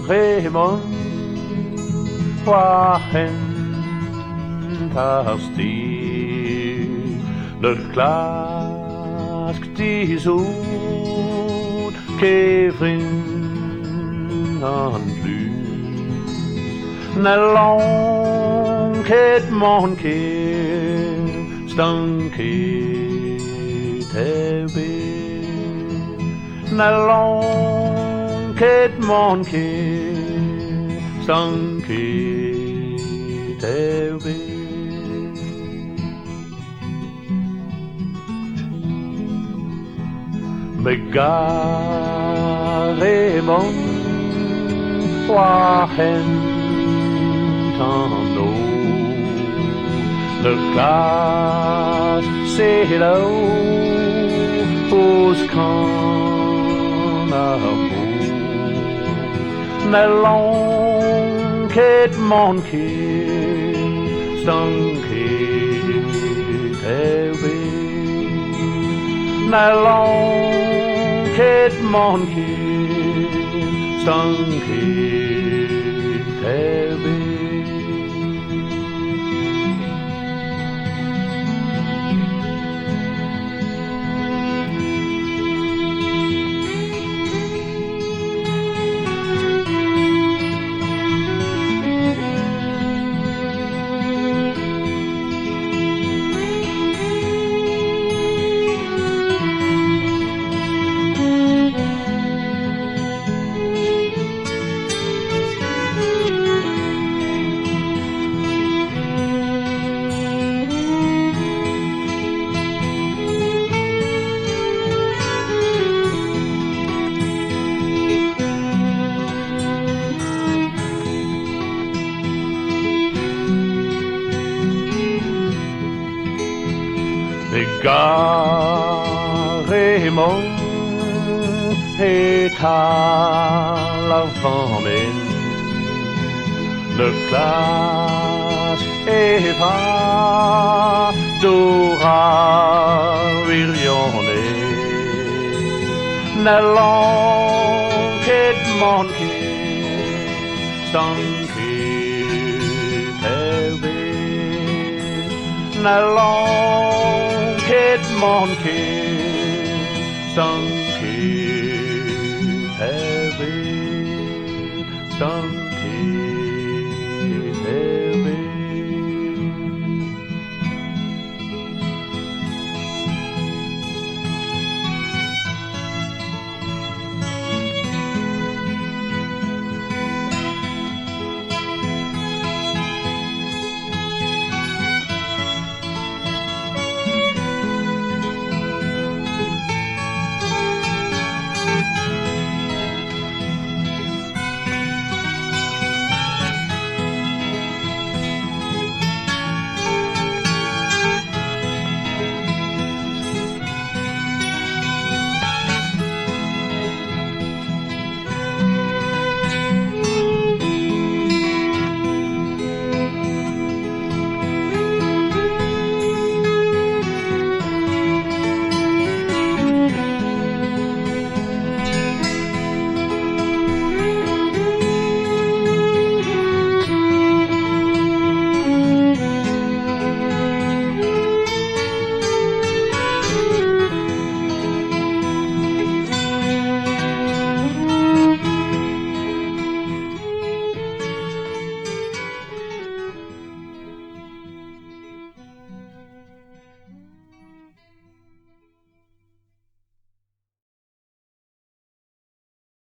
Raymond var henter stil. Le klask dis ud, kævrinden lys. Nalonket morgenkæv, stanket af vind. Nalonket morgenkæv, stanket af vind. Med Raymond var henter nå. Le glas sætter hos Connerbo. Nalonket morgenkæv, stanket af vind. Nalonket morgenkæv, stanket af vind. Raymond est à l'avant-main. Le classe est pas d'oravillonné. Nalonket morgenkæv, stanket af vind. Nalonket morgenkæv, stanket af vind.